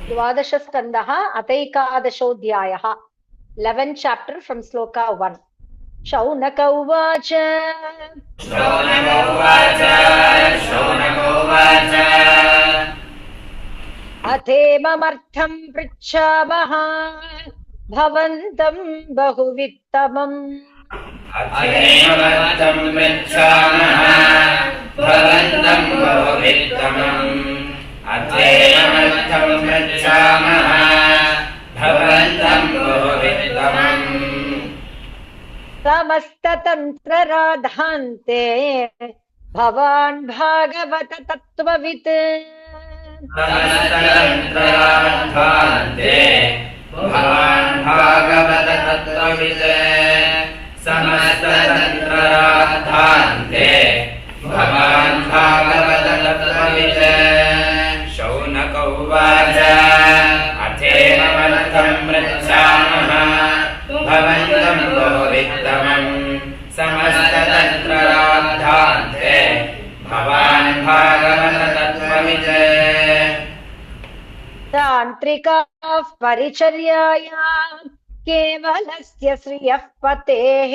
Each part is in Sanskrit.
द्वादशस्कन्धः अथैकादशोऽध्यायः 11th chapter from sloka 1. Shaunaka उवाच अथेममर्थं पृच्छामः भवन्तं बहुवित्तमम् समस्ततन्त्रराधान्ते भवान् भागवत तत्त्ववित् शौनक उवाच अथेममर्थं पृच्छामः भवन्तं बहुवित्तमम् समस्ततन्त्रराधान्ते भवान् भागवत तत्त्ववित् तान्त्रिकाः परिचर्याया केवलस्य श्रियः पतेः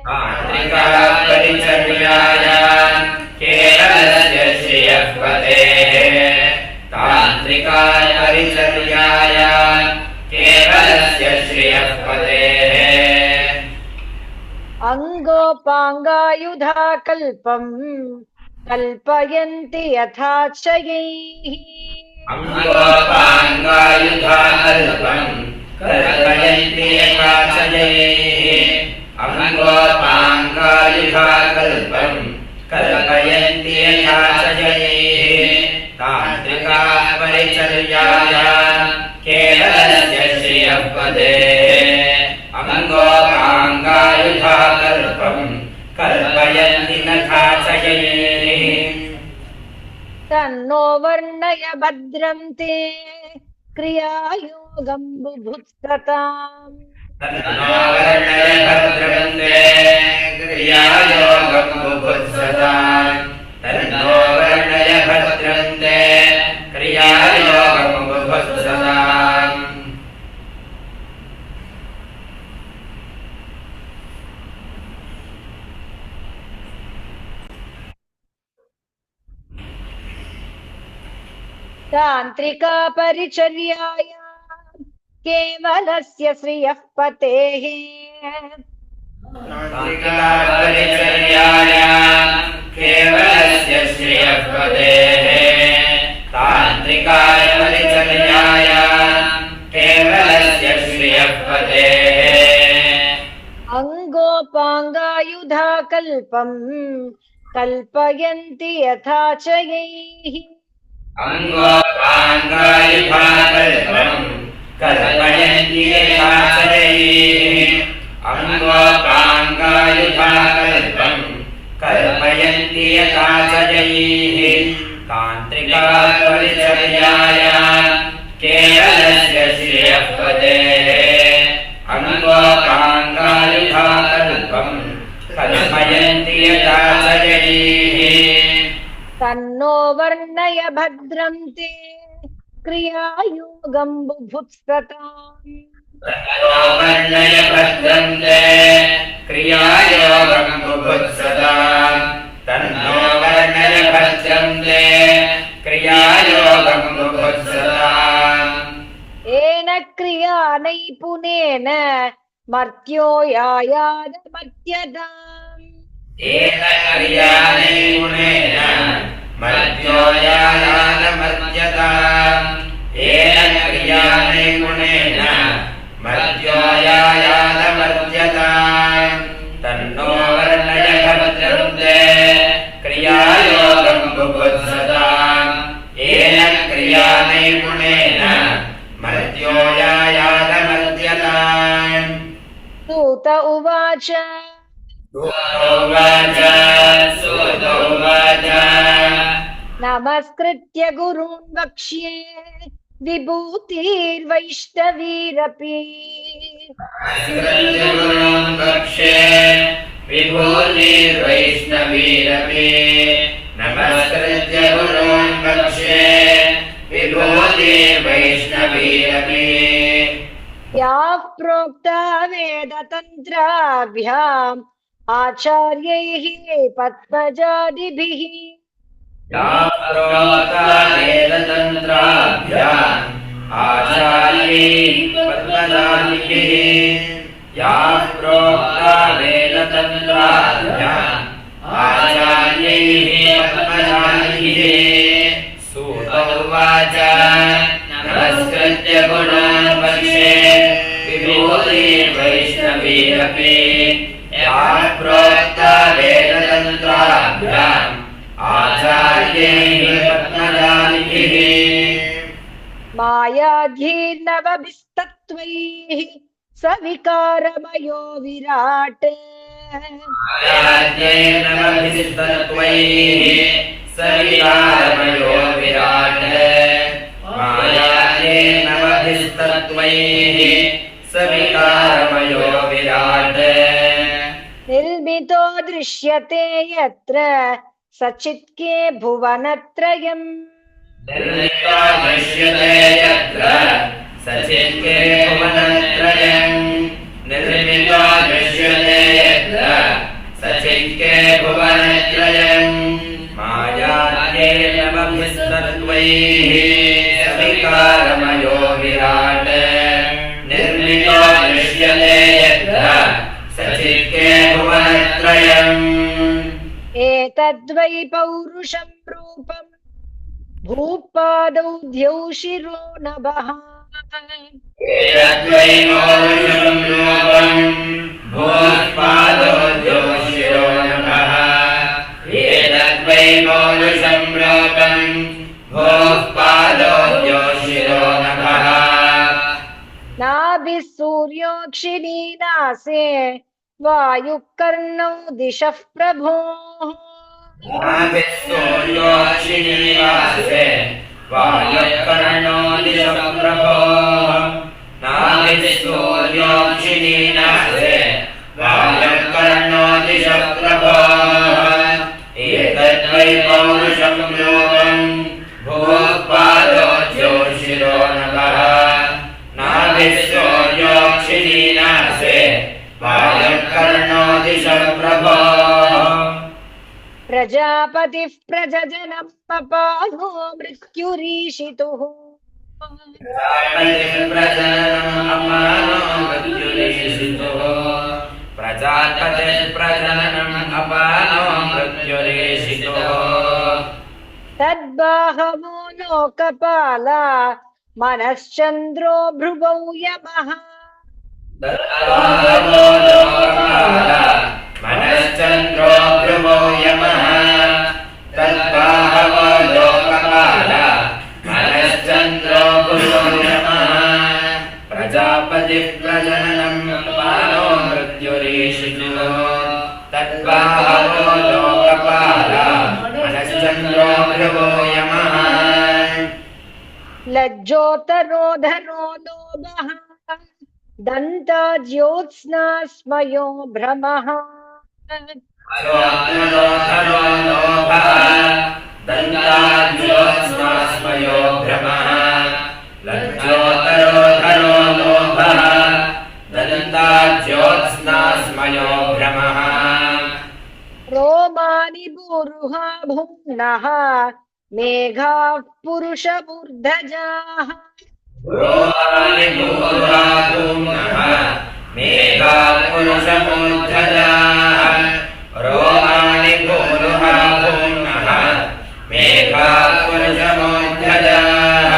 तान्त्रिकाः परिचर्याया केवलस्य श्रियः पतेः तान्त्रिकाः परिचर्याया केवलस्य श्रियः पतेः अङ्गोपाङ्गायुधा कल्पम् कल्पयन्ति यथाचयैः अङ्गोपाङ्गायुधा कल्पम् कल्पयन्ति यथाचयैः अङ्गोपाङ्गायुधा कल्पम् कल्पयन्ति यथाचयैः तान्त्रिकाः परिचर्याया केवलस्य श्रियः पतेः अङ्गोपाङ्गायुधा कल्पम् कल्पयन्ति यथाचयैः तन्नो वर्णय भद्रं ते क्रियायोगं बुभुत्सताम् तन्नो वर्णय भद्रं ते क्रियायोगं बुभुत्सताम् तन्नो वर्णय भद्रं ते क्रियायोगं बुभुत्सताम् तान्त्रिका परिचर्याया केवलस्य श्रियः पतेः तान्त्रिका परिचर्याया केवलस्य श्रियः पतेः तान्त्रिका परिचर्याया केवलस्य श्रियः पतेः अङ्गोपाङ्गायुधा कल्पम् कल्पयन्ति यथाचयैः अङ्गोपाङ्गायुधा कल्पम् कल्पयन्ति यथाचयैः अङ्गोपाङ्गायुधा कल्पम् कल्पयन्ति यथाचयैः तान्त्रिका परिचर्याया केवलस्य श्रियः पतेः अङ्गोपाङ्गायुधा कल्पम् कल्पयन्ति यथाचयैः तन्नो वर्णय भद्रं ते क्रियायोगं बुभुत्सताम् तन्नो वर्णय भद्रं ते क्रियायोगं बुभुत्सताम् तन्नो वर्णय भद्रं ते क्रियायोगं बुभुत्सताम् येन क्रिया नैपुणेन मर्त्यो यायाद मर्त्यताम् येन क्रिया नैपुणेन मर्त्यो यायाद मर्त्यताम् येन क्रिया नैपुणेन मर्त्यो यायाद मर्त्यताम् तन्नो वर्णय भद्रं ते क्रियायोगं बुभुत्सताम् येन क्रिया नैपुणेन मर्त्यो यायाद मर्त्यताम् सूत उवाच सूत उवाच नमस्कृत्य गुरून् वक्ष्ये विभूतिर्वैष्णवीरपि गुरून् वक्ष्ये विभूतिर्वैष्णवीरपि नमस्कृत्य गुरून् वक्ष्ये विभूतिर्वैष्णवीरपि प्रोक्ता वेदतन्त्राभ्याम् आचार्यैः पद्मजादिभिः या प्रोक्ता वेदतन्त्राभ्याम् आचार्यैः पद्मजादिभिः या प्रोक्ता वेदतन्त्राभ्याम् आचार्यैः पद्मजादिभिः सूत उवाच नमस्कृत्य पुनः पक्षे विभूतिर्वैष्णवीरपि या प्रोक्ता वेदतन्त्राभ्याम् आचार्यैः पद्मजादिभिः मायाधीर्नवभिस्तत्त्वैः सविकारमयो विराट् मायाद्यैर्नवभिस्तत्त्वैः सविकारमयो विराट् मायाद्यैर्नवभिस्तत्त्वैः सविकारमयो विराट् निर्मितो दृश्यते यत्र सचित्के भुवनत्रयम् निर्मितो दृश्यते यत्र सचित्के भुवनत्रयम् निर्मितो दृश्यते यत्र सचित्के भुवनत्रयम् मायाद्यैर्नवभिस्तत्त्वैः सविकारमयो विराट् निर्मितो दृश्यते यत्र सचित्के भुवनत्रयम् एतद्वै पौरुषं रूपम् भूपादौ द्यौ शिरो नभः एतद्वै पौरुषं रूपम् भूपादौ शिरो नभः एतद्वै पौरुषं रूपम् भूपादौ शिरो नभः नाभिः सूर्योक्षिणी नासे वायुः कर्णौ दिशः प्रभोः नाभिस्सूर्योऽक्षिणीवासे वायुः दिशः प्रभोः नाभिस्सूर्योऽक्षिणीनासे वायुः दिशः प्रभोः एतद्वै पौरुषं रूपम् भूपादो शिरो नभः नाभिस्सूर्योऽक्षिणीनासे वायुः दिशः प्रभोः प्रजापतिः प्रजजनम् पपानो मृत्युरीशितुः प्रजापतिर्प्रजननम् अपानो मृत्युरीशितुः तद्बाहवो लोकपाला मनश्चन्द्रो भ्रुवौ यमः तद्बाहवो लोकपाला मनश्चन्द्रो भ्रुवो यमः तद्बाहवो लोकपाला मनश्चन्द्रो भ्रुवो यमः प्रजापतिप्रजननम् अपानो मृत्युरीशितुः तद्बाहवो लोकपाला मनश्चन्द्रो भ्रुवो यमः लज्जोतरोधरो लोभः दन्ता ज्योत्स्ना स्मयो भ्रमः अरोधरो लोभः दन्ताज्योत्स्ना स्मयो भ्रमः लज्जोतरोधरो लोभः दन्ताज्योत्स्ना स्मयो भ्रमः रोमानि भूरुहा भुम्नः मेघाः पुरुषमूर्धजाः रोमानि भूरुहा भुम्नः मेघाः पुरुषमूर्धजाः रोमानि भूरुहा भुम्नः मेघाः पुरुषमूर्धजाः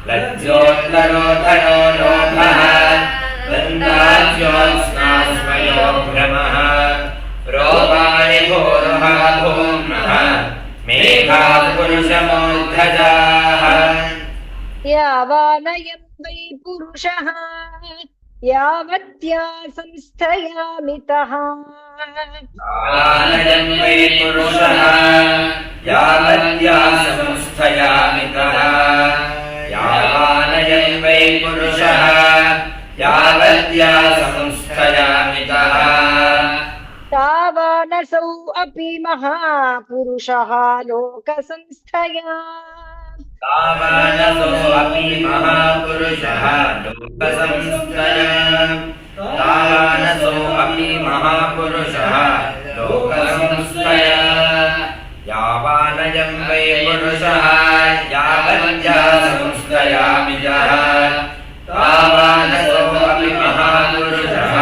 लज्जोत्तरोधरो लोभः दन्ताज्योत्स्ना स्मयो भ्रमः रोमाणि भूरुहा भुम्नः मेघाः पुरुषमूर्धजाः यावानयं वै पुरुषः यावत्या संस्थयामितः यावानयं वै पुरुषः यावत्या संस्थयामितः यावानयं वै पुरुषः यावत्या संस्थयामितः तावानसौ अपि महापुरुषः लोकसंस्थया तावानसोऽपि महापुरुषः लोकसंस्थया महापुरुषः लोकसंस्थया यावानयं वै पुरुषः यावद्या संस्थयामितः तावानसोऽपि महापुरुषः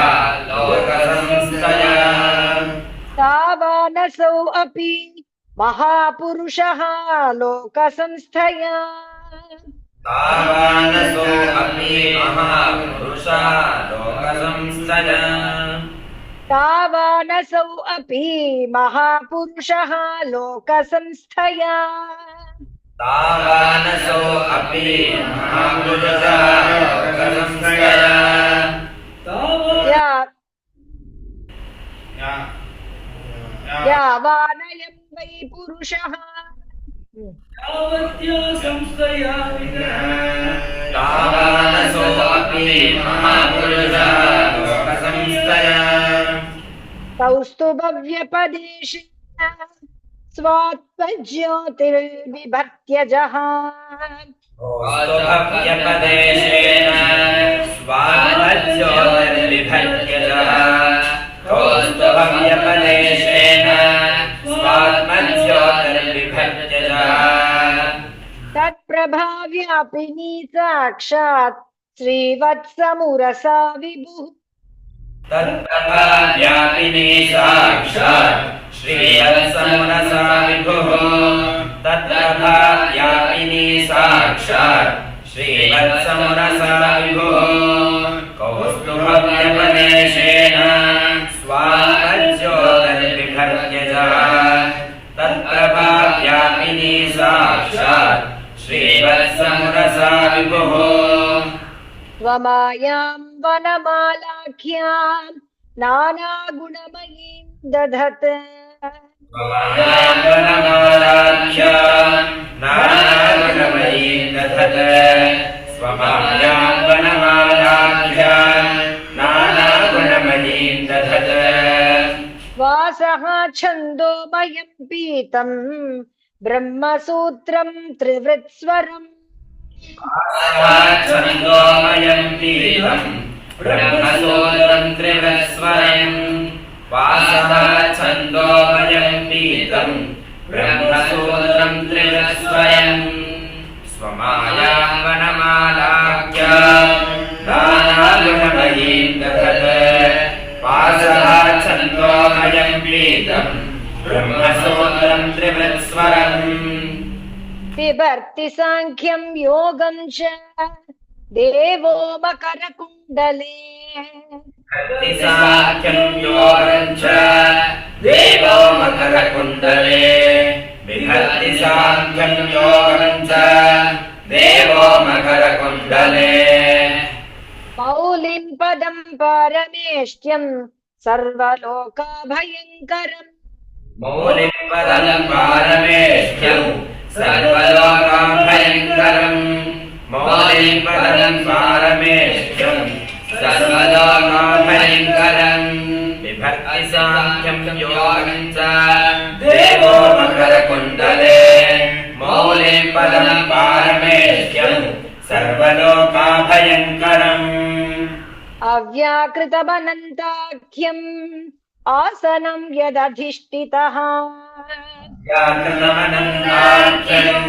लोकसंस्थया तावानसौ अपि महापुरुषः लोकसंस्थया तावानसोऽपि महापुरुषः लोकसंस्थया तावानसौ अपि महापुरुषः लोकसंस्थया तावानसोऽपि महापुरुषः लोकसंस्थया यावानयं वै पुरुषः तावानसोऽपि महापुरुषः लोकसंस्थया कौस्तुभव्यपदेशेन स्वात्मज्योतिर्विभक्त्यजः कौस्तुभव्यपदेशेन स्वात्मज्योतिर्विभक्त्यजः कौस्तुभव्यपदेशेन स्वात्मज्योतिर्विभक्त्यजः तत्प्रभाव्यापिनी साक्षात् श्रीवत्समुरसा विभुः तत्प्रभाव्यापिनी साक्षात् श्रीवत्समुरसा विभुः तत्प्रभाव्यापिनी साक्षात् श्रीवत्समुरसा विभुः कौस्तुभव्यपदेशेन स्वात्मज्योतिर्विभक्त्यजः तत्प्रभाव्यापिनी साक्षात् श्रीवत्समुरसा विभुः स्वमायां वनमालाख्यां नानागुणमयीं दधत् स्वमायां नानागुणमयीं दधत् स्वमायां वनमालाख्यां नानागुणमयीं दधत् वासः छन्दोमयं पीतं ब्रह्मसूत्रं त्रिवृत्स्वरम् छन्दोमयं पीतं ब्रह्मसूत्रं त्रिवृत्स्वरम् वासः छन्दोमयं पीतं ब्रह्मसूत्रं त्रिवृत्स्वरम् स्वमायां वनमालाख्यां नानागुणमयीं दधत् वासः छन्दोमयं पीतं ब्रह्मसूत्रं त्रिवृत्स्वरम् बिभर्ति साङ्ख्यं योगं च देवो मकरकुण्डले साख्यं योगं च देवो मकरकुण्डले बिभर्ति साख्यं योगं च देवो मकरकुण्डले मौलिं पदं परमेष्ट्यं सर्वलोकाभयङ्करम् मौलिं पदं पारमेष्ठ्यं सर्वलोकाभयङ्करम् मौलिं पदं पारमेष्ठ्यं सर्वलोकाभयङ्करम् बिभर्ति साख्यं योगं च देवो मकरकुण्डले मौलिं पदं पारमेष्ठ्यं सर्वलोकाभयङ्करम् अव्याकृतमनन्ताख्यम् आसनं यदधिष्ठितः व्याकृतमनन्ताख्यम्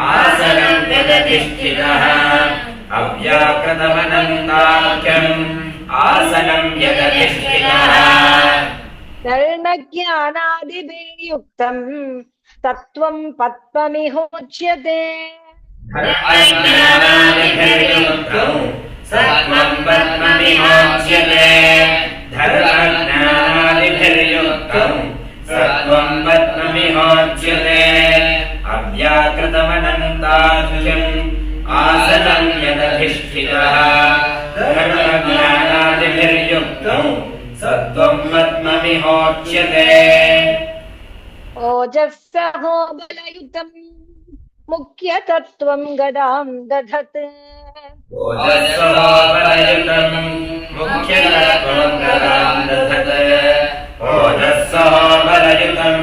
आसनं यदधिष्ठितः अव्याकृतमनन्ताख्यम् आसनं यदधिष्ठितः धर्मज्ञानादिभिर्युक्तं तत्त्वं पद्ममिहोच्यते धर्मज्ञानादिभिर्युक्तं सत्त्वं पद्ममिहोच्यते धर्मज्ञानादिभिर्युक्तं सत्त्वं पद्ममिहोच्यते अव्याकृतमनन्ताख्यम् आसनं यदधिष्ठितः धर्मज्ञानादिभिर्युक्तं सत्त्वं पद्ममिहोच्यते ओजस्सहो बलयुतं मुख्यतत्त्वं गदां दधत् ओजस्सहो बलयुतं मुख्यतत्त्वं गदां दधत् ओजस्सहो बलयुतं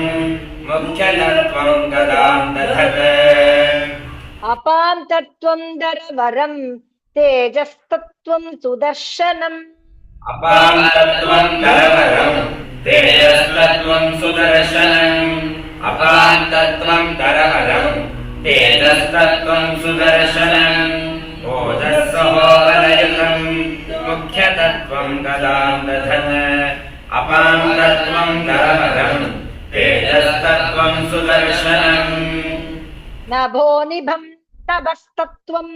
मुख्यतत्त्वं गदां दधत् अपां तत्त्वं दरवरं तेजस्तत्त्वं सुदर्शनम् अपां तत्त्वं करवरं तेजस्तत्त्वं सुदर्शनम् अपां तत्त्वं करवरं तेजस्तत्त्वं सुदर्शनम् ओजस्सहोबलयुतं मुख्यतत्त्वं गदां दधन् अपां तत्त्वं करवरं तेजस्तत्त्वं सुदर्शनम् नभो निभं तपस्तत्त्वम्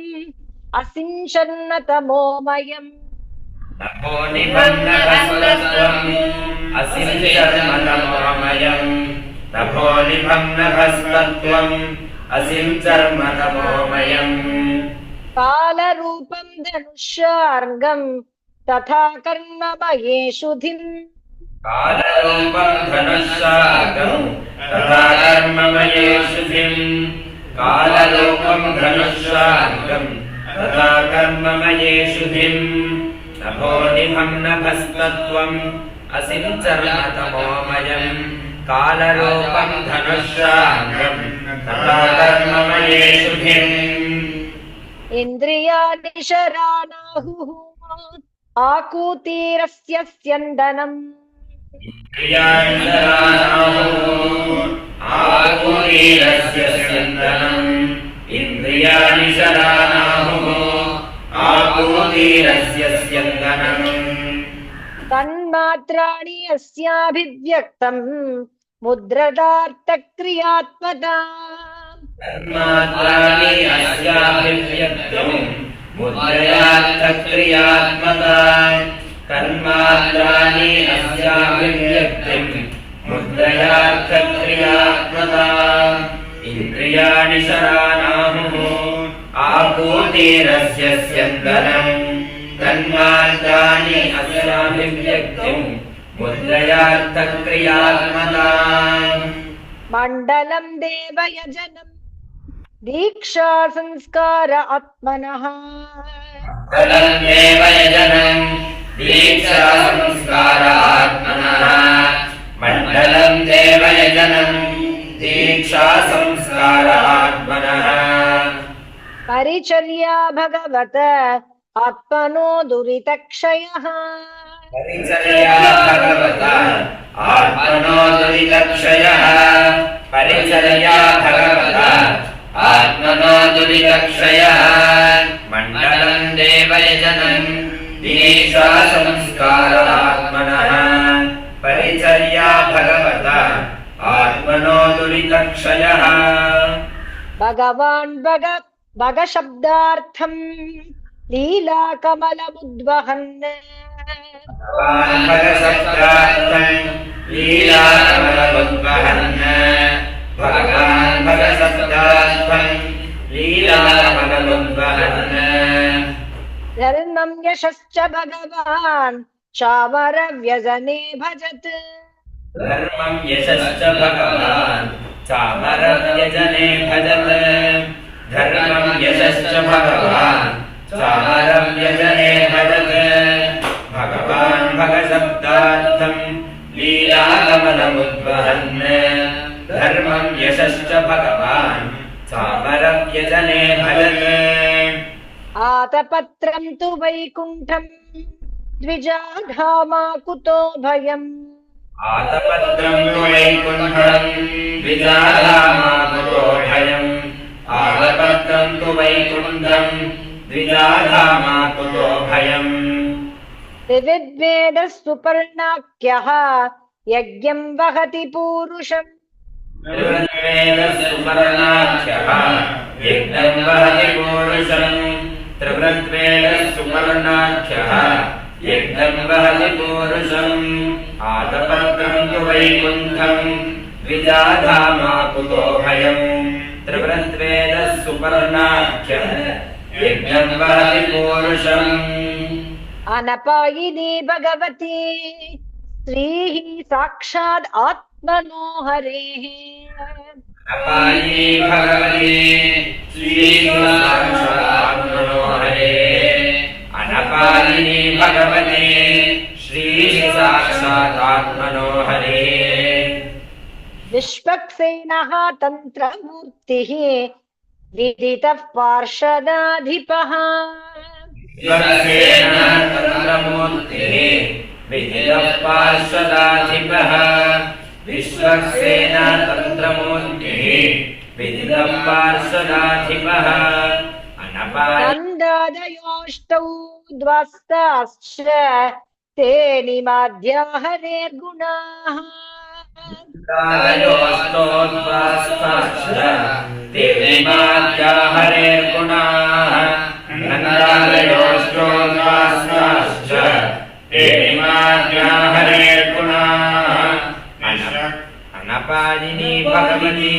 असिञ्चन्नतमोमयम् नभो निबन्नभस्तत्त्वम् असिञ्चर्मतमोमयम् नभो निबन्नभस्तत्त्वम् असिञ्चर्मतमोमयम् कालरूपं धनुष्यार्गम् तथा कर्ममयेषुधिम् कालरूपं धनुष्यार्गम् तथा कर्ममयेषुधिम् कालरूपं धनुष्यार्गम् तथा कर्ममयेषुधिम् नभो निभं नभस्तत्त्वम् असिञ्चर्मतमोमयम् कालरूपं धनुष्यार्गम् तथा कर्ममयेषुधिम् इन्द्रियाणि शरानाहुः आकूतीरस्य स्यन्दनम् इन्द्रियाणि शरानाहुः आकूतीरस्य स्यन्दनम् इन्द्रियाणि शरानाहुः आकूतीरस्य स्यन्दनम् तन्मात्राणि अस्याभिव्यक्तम् मुद्रदार्थक्रियात्मता तन्मात्राणि अस्याभिव्यक्तम् मुद्रयार्थक्रियात्मता तन्मात्राणि अस्याभिव्यक्तिम् मुद्रयार्थक्रियात्मता इन्द्रियाणि शरानाहुः आकूतीरस्य स्यन्दनम् तन्मात्राणि अस्याभिव्यक्तिम् मुद्रयार्थक्रियात्मता मण्डलं देवयजनं दीक्षा संस्कार आत्मनः मण्डलं देवयजनं दीक्षा संस्कार आत्मनः मण्डलं देवयजनं दीक्षा संस्कार आत्मनः परिचर्या भगवत आत्मनो दुरितक्षयः परिचर्या भगवता आत्मनो दुरितक्षयः परिचर्या भगवता आत्मनो दुरितक्षयः मण्डलं देवयजनं दीक्षा संस्कार आत्मनः परिचर्या भगवता आत्मनो दुरितक्षयः भगवान् भग शब्दार्थम् लीलाकमलमुद्वहन् भगवान् भगशब्दार्थम् लीलाकमलमुद्वहन् भगवान् भगशब्दार्थम् लीलाकमलमुद्वहन् धर्मं यशश्च भगवान् चामरव्यजने भजत् धर्मं यशश्च भगवान् चामरव्यजने भजत् धर्मं यशश्च भगवान् चामरव्यजने भजत् भगवान् भगशब्दार्थम् लीलाकमलमुद्वहन् धर्मं यशश्च भगवान् चामरव्यजने भजत् आतपत्रं तु वैकुण्ठम् द्विजाधामा कुतो भयम् आतपत्रं तु वैकुण्ठम् द्विजाधामा कुतो भयम् आतपत्रं तु वैकुण्ठम् द्विजाधामा कुतो भयम् त्रिविद्वेदः सुपर्णाख्यः यज्ञं वहति पूरुषम् त्रिवृद्वेदः सुपर्णाख्यः यज्ञं वहति पूरुषम् त्रिवृद्वेदः सुपर्णाख्यः यज्ञं वहति पूरुषम् आतपत्रं तु वैकुण्ठम् द्विजाधामा कुतो भयम् त्रिवृद्वेदः सुपर्णाख्यः यज्ञं वहति पूरुषम् अनपायिनी भगवती स्त्रीः साक्षात् आत्मनो हरेः अपायिनी भगवती श्रीः साक्षात्मनो हरेः अनपायिनी भगवती श्रीः साक्षात् आत्मनो हरेः विश्वक्सेनः तन्त्रमूर्तिः विदितः पार्षदाधिपः विश्वक्सेनः तन्त्रमूर्तिः विदितः पार्षदाधिपः विश्वक्सेनः तन्त्रमूर्तिः विदितः पार्षदाधिपः नन्दादयोष्टौ द्वास्ताश्च ते निमाद्या हरेर्गुणाः नन्दादयोस्तोद्वास्ताश्च ते निमाद्या हरेर्गुणाः नन्दादयोस्तोद्वास्ताश्च ते निमाद्या हरेर्गुणाः अनपादिनी भगवती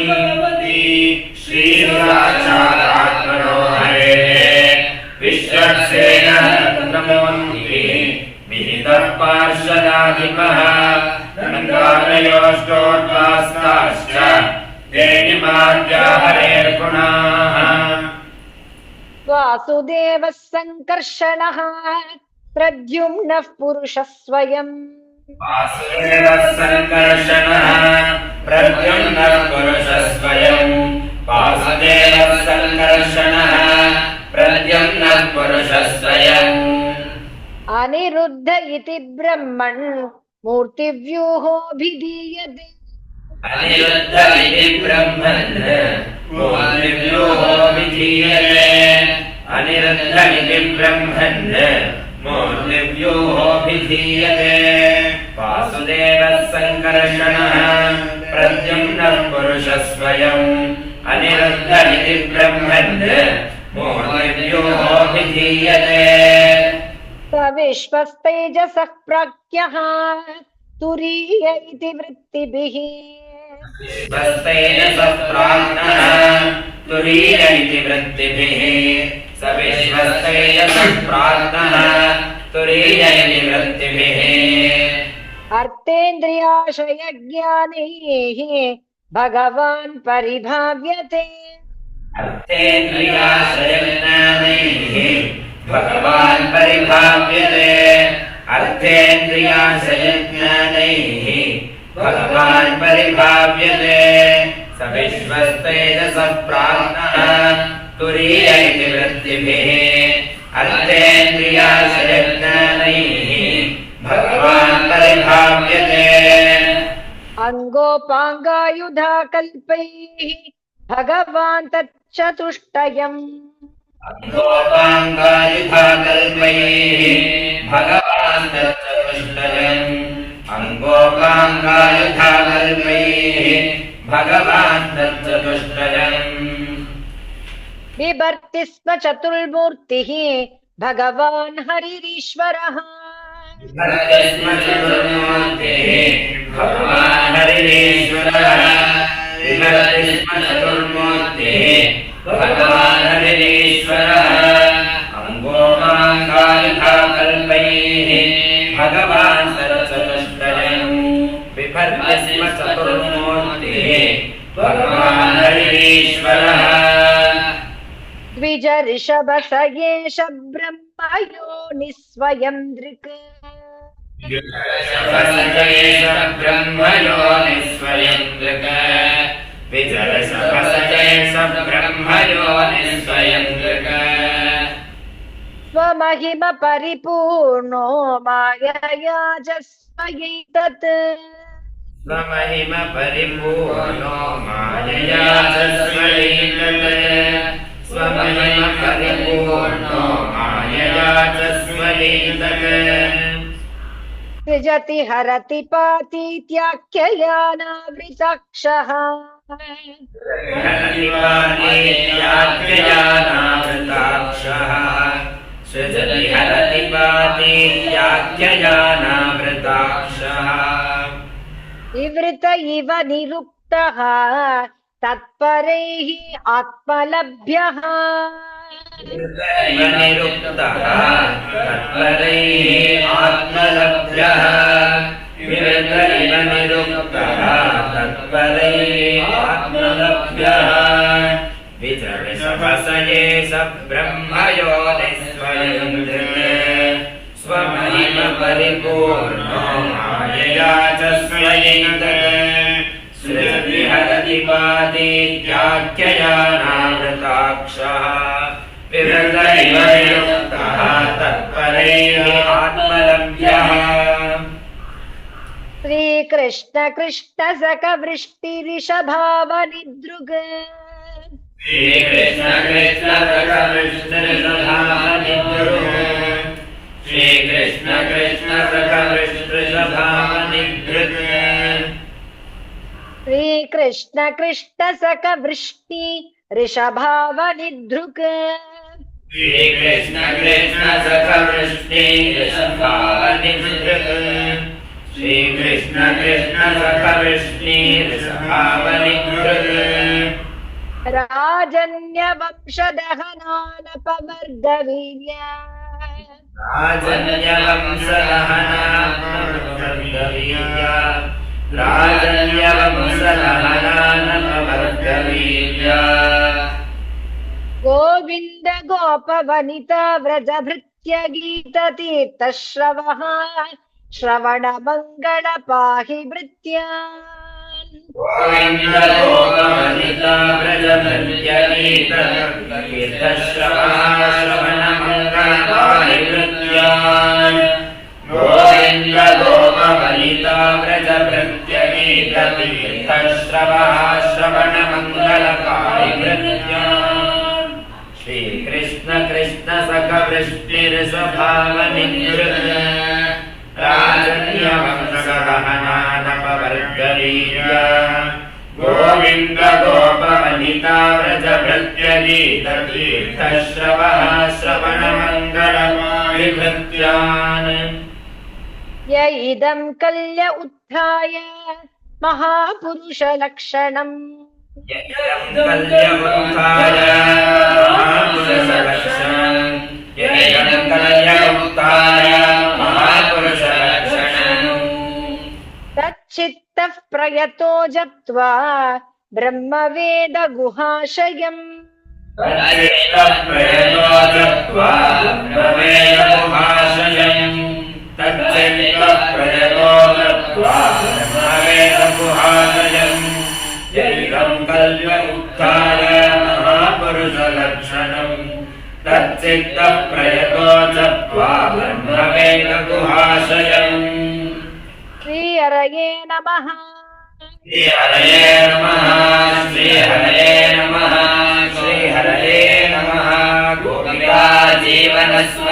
श्रीसाक्षादात्मनो हरेः विश्वक्सेनः तन्त्रमूर्तिः विदितः पार्षदाधिपः नन्दादयोस्तोद्वास्ताश्च ते निमाद्या हरेर्गुणाः वासुदेवः सङ्कर्षणः प्रद्युम्नः पुरुषः स्वयम् वासुदेवः सङ्कर्षणः प्रद्युम्नः पुरुषः स्वयम् वासुदेवः सङ्कर्षणः प्रद्युम्नः पुरुषः स्वयम् अनिरुद्ध इति ब्रह्मन् मूर्तिव्यूहोऽभिधीयते अनिरुद्ध इति ब्रह्मन् मूर्तिव्यूहोऽभिधीयते अनिरुद्ध इति ब्रह्मन् मूर्तिव्यूहोऽभिधीयते वासुदेवः सङ्कर्षणः प्रद्युम्नः पुरुषः स्वयम् अनिरुद्ध इति ब्रह्मन् मूर्तिव्यूहोऽभिधीयते स विश्वस्तेजसः प्राज्ञः तुरीय इति वृत्तिभिः विश्वस्तेजसः प्राज्ञः तुरीय इति वृत्तिभिः स विश्वस्तेजसः प्राज्ञः तुरीय इति वृत्तिभिः अर्थेन्द्रियाशयज्ञानैः भगवान् परिभाव्यते अर्थेन्द्रियाशयज्ञानैः भगवान् परिभाव्यते अर्थेन्द्रियाशयज्ञानैः भगवान् परिभाव्यते स विश्वस्तेजसः प्राज्ञः तुरीय इति वृत्तिभिः अर्थेन्द्रियाशयज्ञानैः भगवान् परिभाव्यते अङ्गोपाङ्गायुधा कल्पैः भगवान् तच्चतुष्टयम् अङ्गोपाङ्गायुधा कल्पैः भगवान् तच्चतुष्टयम् अङ्गोपाङ्गायुधा कल्पैः भगवान् तच्चतुष्टयम् बिभर्ति स्म चतुर्मूर्तिः भगवान् हरिरीश्वरः बिभर्ति स्म चतुर्मूर्तिः भगवान् हरिरीश्वरः बिभर्ति स्म चतुर्मूर्तिः भगवान् हरिरीश्वरः अङ्गोपाङ्गायुधा कल्पैः भगवान् तच्चतुष्टयम् बिभर्ति स्म चतुर्मूर्तिः भगवान् हरिरीश्वरः द्विज ऋषभ स एष ब्रह्मयो निस्वयं दृक् विजरशभसजयेश ब्रह्मयो निस्वयं दृक् विजरशभसजयेश ब्रह्मयो निस्वयं दृक् स्वमहिम परिपूर्णो मायया च स्वयैतत् स्वमहिम परिपूर्णो मायया च स्वयैतत् स्वमहिम परिपूर्णो मायया च स्वयैतत् सृजति हरति पातीत्याख्ययानावृताक्षः हरिवाणीत्याख्ययानावृताक्षः सृजति हरति पातीत्याख्ययानावृताक्षः विवृत इव निरुक्तः तत्परैः आत्मलभ्यः निरुक्तः तत्परैः आत्मलभ्यः विवृत इव निरुक्तः तत्परैः आत्मलभ्यः विजरशभसयेष ब्रह्मयो निस्वयं दृक् स्वमहिम परिपूर्णो मायया च स्वयैतत् सृजति हरति पातीत्याख्ययानावृताक्षः विरत इव वियुक्तः तत्परैः आत्मलभ्यः श्रीकृष्ण कृष्ण सख वृष्टिरिषभावनिदृग श्रीकृष्ण कृष्ण सख वृष्टिरिषभावनिदृग श्रीकृष्ण कृष्ण सख वृष्टिरिषभावनिदृग श्रीकृष्ण कृष्ण सख वृष्टि ऋषभावनिदृग श्रीकृष्ण कृष्ण सख वृष्टिरिषभावनिदृग श्रीकृष्ण कृष्ण सख वृष्टिरिषभावनिदृग राजन्यवंशदहनानपवर्गवीर्या राजन्यवंशदहनानपवर्गवीर्या गोविन्द गोपवनिता व्रजभृत्य गीततीर्थश्रवः श्रवणमङ्गल पाहि भृत्यान् गोविन्द गोपवनिता व्रजभृत्य गीततीर्थश्रवः श्रवणमङ्गल पाहि भृत्यान् गोविन्द गोपवनिता व्रजभृत्य गीततीर्थश्रवः श्रवणमङ्गल पाहि भृत्यान् श्रीकृष्ण कृष्ण सख वृष्टिरिषभावनिदृग राजन्यवंशदहनानपवर्गवीर्या गोविन्द गोपवनिता व्रजभृत्य गीततीर्थश्रवः श्रवणमङ्गल पाहि भृत्यान् य इदं कल्य उत्थाय महापुरुषलक्षणम् कल्यमुत्थाय महापुरुषलक्षणम् कल्यमुत्थाय महापुरुषलक्षणम् तच्चित्तः प्रयतो जप्त्वा ब्रह्मवेद गुहाशयम् तच्चित्तप्रयतो जप्त्वा ब्रह्मवेदगुहाशयम् तच्चित्तप्रयतो जप्त्वा ब्रह्मवेदगुहाशयम् यैदं कल्य उत्थाय महापुरुषलक्षणम् तच्चित्तप्रयतो जप्त्वा ब्रह्मवेदगुहाशयम् श्रीहरये नमः श्रीहरये नमः श्रीहरये नमः श्रीहरये नमः गोपिका जीवनस्मरणम्